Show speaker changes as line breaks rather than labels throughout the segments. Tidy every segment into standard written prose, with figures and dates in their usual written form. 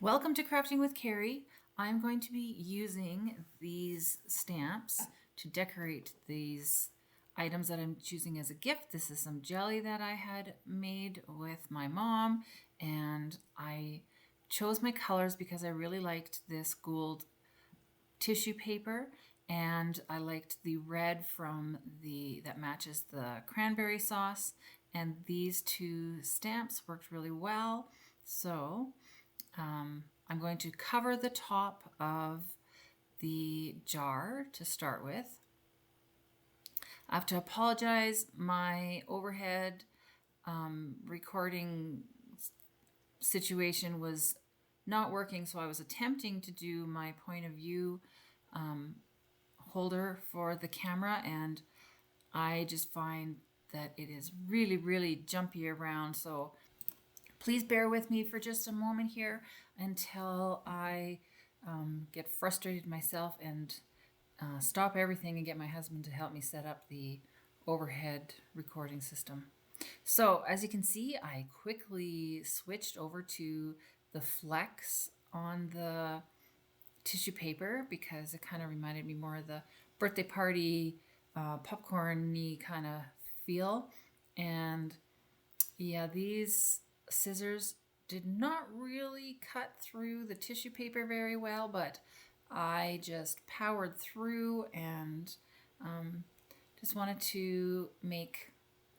Welcome to Crafting with Carrie. I'm going to be using these stamps to decorate these items that I'm choosing as a gift. This is some jelly that I had made with my mom, and I chose my colors because I really liked this gold tissue paper, and I liked the red from the that matches the cranberry sauce, and these two stamps worked really well. So I'm going to cover the top of the jar to start with. I have to apologize. My overhead recording situation was not working, so I was attempting to do my point of view holder for the camera, and I just find that it is really, really jumpy around. So please bear with me for just a moment here until I get frustrated myself and stop everything and get my husband to help me set up the overhead recording system. So as you can see, I quickly switched over to the flex on the tissue paper because it kind of reminded me more of the birthday party popcorn-y kind of feel. And yeah, these scissors did not really cut through the tissue paper very well, but I just powered through and just wanted to make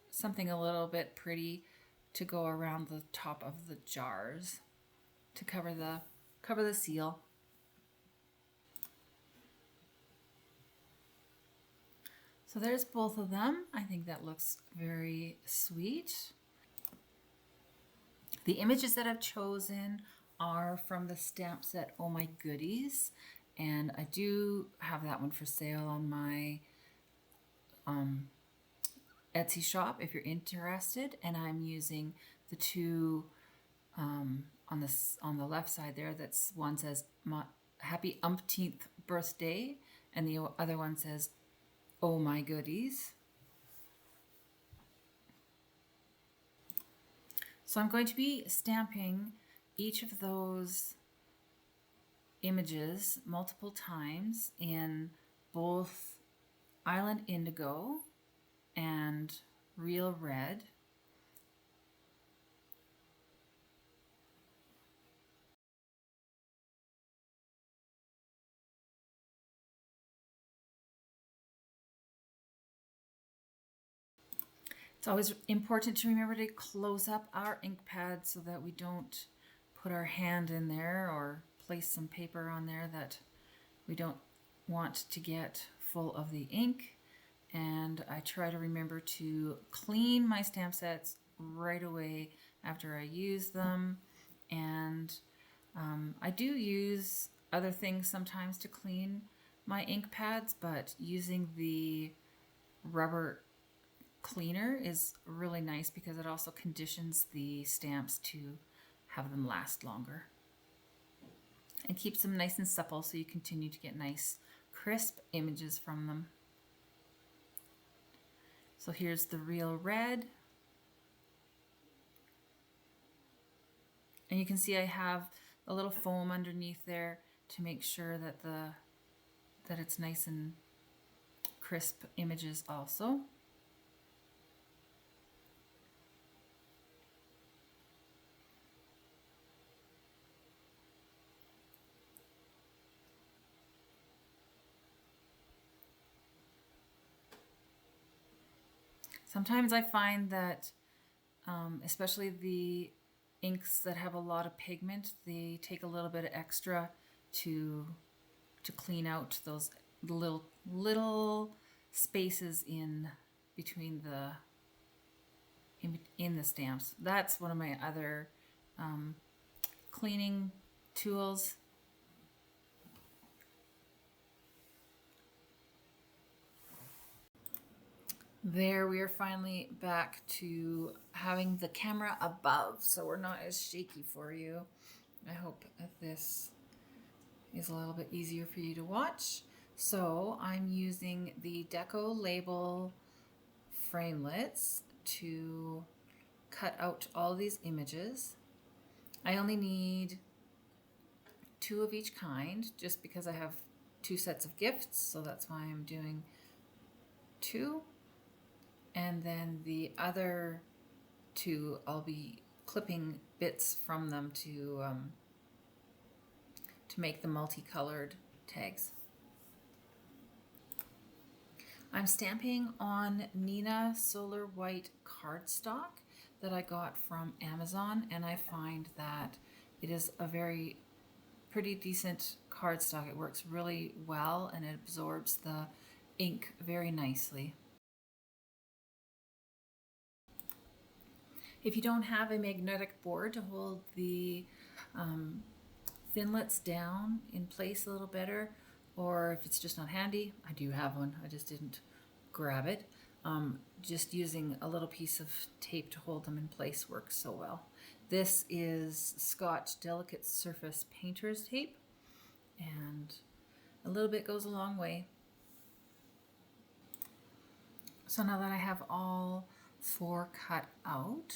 something a little bit pretty to go around the top of the jars to cover the seal. So there's both of them. I think that looks very sweet. The images that I've chosen are from the stamp set Oh My Goodies, and I do have that one for sale on my Etsy shop if you're interested. And I'm using the two on the left side there. That's one says Happy Umpteenth Birthday, and the other one says Oh My Goodies. So I'm going to be stamping each of those images multiple times in both Island Indigo and Real Red. It's always important to remember to close up our ink pad so that we don't put our hand in there or place some paper on there that we don't want to get full of the ink. And I try to remember to clean my stamp sets right away after I use them. And I do use other things sometimes to clean my ink pads, but using the rubber cleaner is really nice because it also conditions the stamps to have them last longer and keeps them nice and supple so you continue to get nice crisp images from them. So here's the Real Red. And you can see I have a little foam underneath there to make sure that it's nice and crisp images also. Sometimes I find that, especially the inks that have a lot of pigment, they take a little bit of extra to clean out those little spaces in between the in the stamps. That's one of my other cleaning tools. There, we are finally back to having the camera above, so we're not as shaky for you. I hope that this is a little bit easier for you to watch. So I'm using the Deco Label framelits to cut out all these images. I only need two of each kind just because I have two sets of gifts, so that's why I'm doing two. And then the other two, I'll be clipping bits from them to make the multicolored tags. I'm stamping on Neenah Solar White cardstock that I got from Amazon, and I find that it is a very pretty decent cardstock. It works really well and it absorbs the ink very nicely. If you don't have a magnetic board to hold the thinlits down in place a little better, or if it's just not handy, I do have one, I just didn't grab it. Just using a little piece of tape to hold them in place works so well. This is Scotch Delicate Surface Painter's Tape, and a little bit goes a long way. So now that I have all four cut out,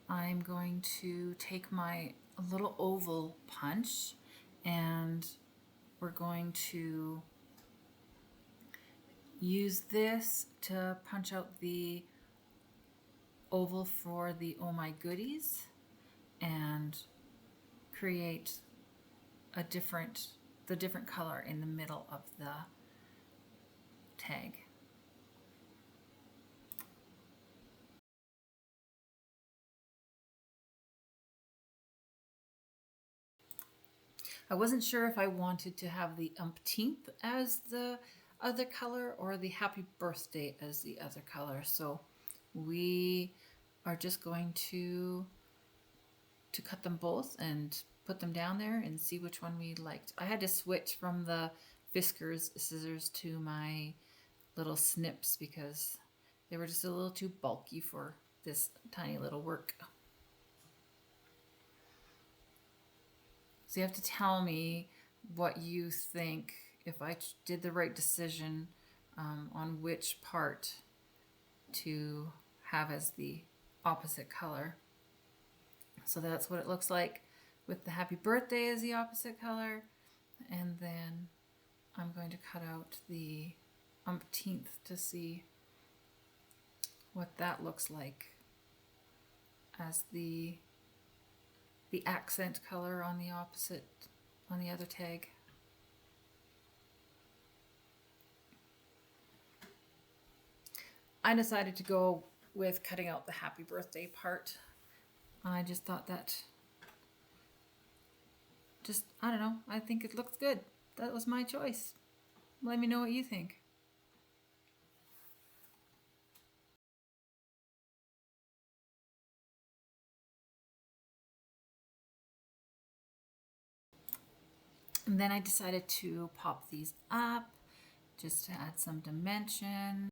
I'm going to take my little oval punch and we're going to use this to punch out the oval for the Oh My Goodies and create the different color in the middle of the tag. I wasn't sure if I wanted to have the umpteenth as the other color or the happy birthday as the other color. So we are just going to cut them both and put them down there and see which one we liked. I had to switch from the Fiskars scissors to my little snips because they were just a little too bulky for this tiny little work. So you have to tell me what you think, if I did the right decision on which part to have as the opposite color. So that's what it looks like with the happy birthday as the opposite color. And then I'm going to cut out the umpteenth to see what that looks like as the accent color on the opposite, on the other tag. I decided to go with cutting out the happy birthday part. I just thought that, I don't know, I think it looks good. That was my choice. Let me know what you think. And then I decided to pop these up just to add some dimension.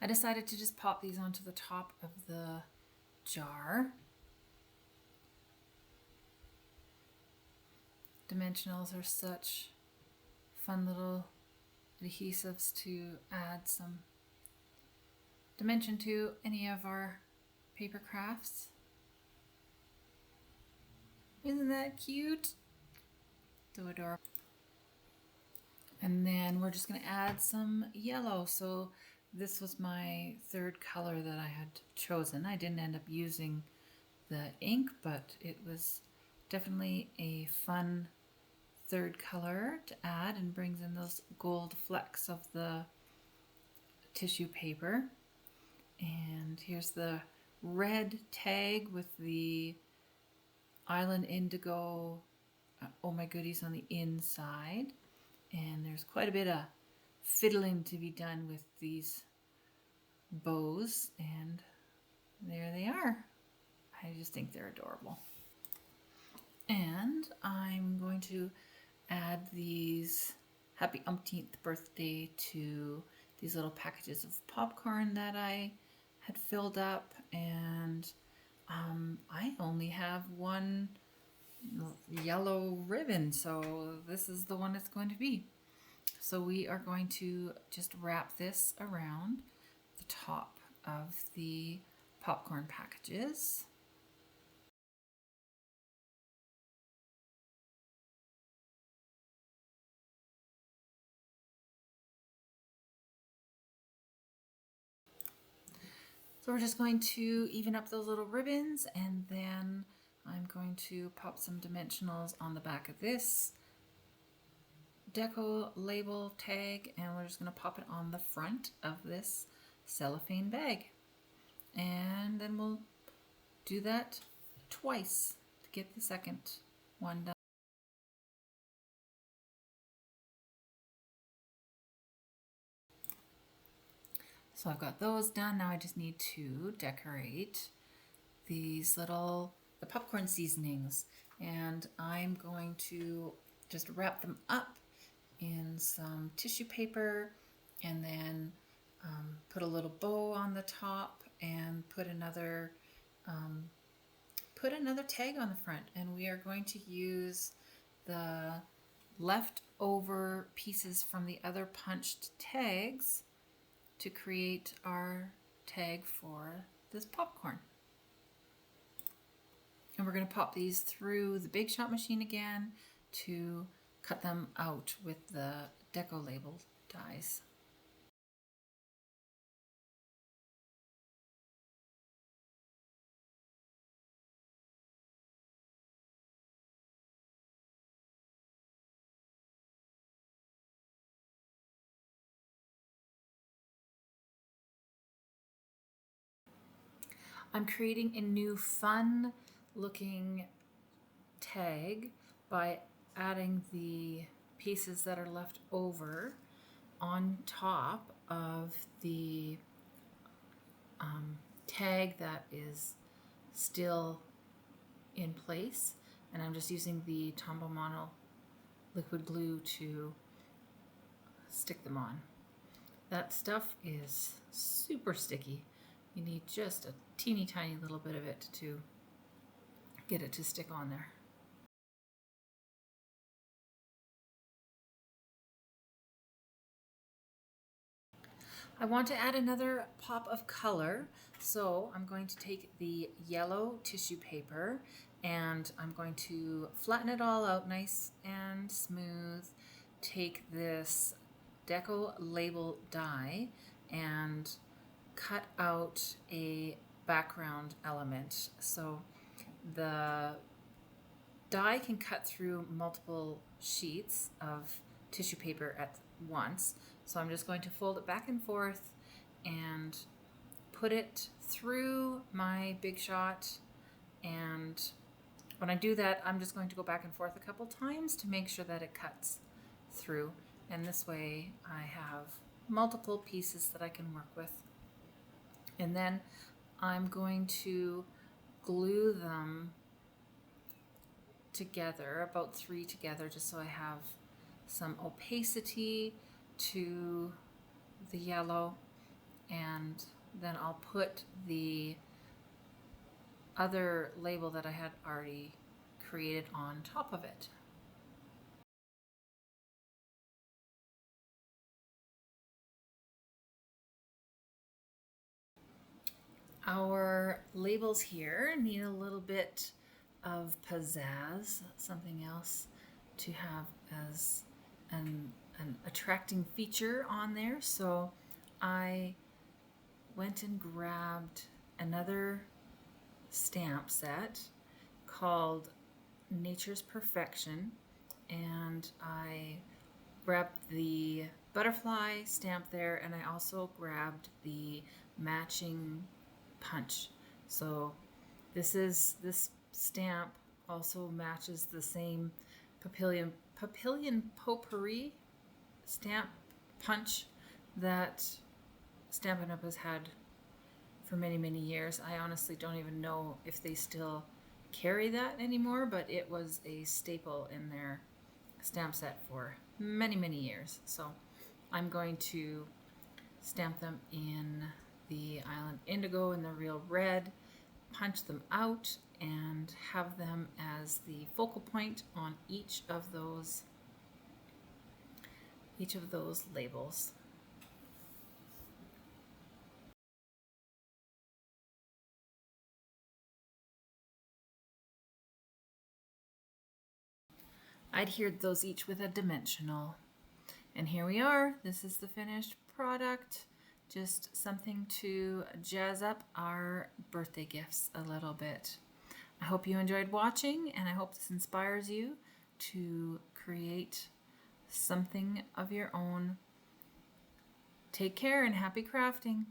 I decided to just pop these onto the top of the jar. Dimensionals are such fun little adhesives to add some dimension to any of our paper crafts. Isn't that cute? So adorable. And then we're just going to add some yellow. So this was my third color that I had chosen. I didn't end up using the ink, but it was definitely a fun third color to add and brings in those gold flecks of the tissue paper. And here's the red tag with the Island Indigo Oh My Goodies on the inside. And there's quite a bit of fiddling to be done with these bows, and there they are. I just think they're adorable. And I'm going to add these happy umpteenth birthday to these little packages of popcorn that I had filled up, and I only have one yellow ribbon, so this is the one it's going to be. So we are going to just wrap this around the top of the popcorn packages. So we're just going to even up those little ribbons, and then I'm going to pop some dimensionals on the back of this deco label tag, and we're just going to pop it on the front of this cellophane bag. And then we'll do that twice to get the second one done. So I've got those done. Now I just need to decorate these the popcorn seasonings, and I'm going to just wrap them up in some tissue paper, and then put a little bow on the top, and put another tag on the front. And we are going to use the leftover pieces from the other punched tags to create our tag for this popcorn. And we're going to pop these through the Big Shot machine again to cut them out with the deco label dies. I'm creating a new fun looking tag by adding the pieces that are left over on top of the tag that is still in place, and I'm just using the Tombow Mono liquid glue to stick them on. That stuff is super sticky. You need just a teeny tiny little bit of it to get it to stick on there. I want to add another pop of color, so I'm going to take the yellow tissue paper and I'm going to flatten it all out nice and smooth. Take this deco label die and cut out a background element. So the die can cut through multiple sheets of tissue paper at once. So I'm just going to fold it back and forth and put it through my Big Shot. And when I do that, I'm just going to go back and forth a couple times to make sure that it cuts through. And this way I have multiple pieces that I can work with. And then I'm going to glue them together, about 3 together, just so I have some opacity to the yellow. And then I'll put the other label that I had already created on top of it. Our labels here need a little bit of pizzazz, something else to have as an attracting feature on there. So I went and grabbed another stamp set called Nature's Perfection, and I grabbed the butterfly stamp there, and I also grabbed the matching punch. So this stamp also matches the same Papillion Potpourri stamp punch that Stampin' Up! Has had for many, many years. I honestly don't even know if they still carry that anymore, but it was a staple in their stamp set for many, many years. So I'm going to stamp them in the Island Indigo in the Real Red, punch them out, and have them as the focal point on each of those labels. I adhered those each with a dimensional. And here we are. This is the finished product. Just something to jazz up our birthday gifts a little bit. I hope you enjoyed watching, and I hope this inspires you to create something of your own. Take care and happy crafting.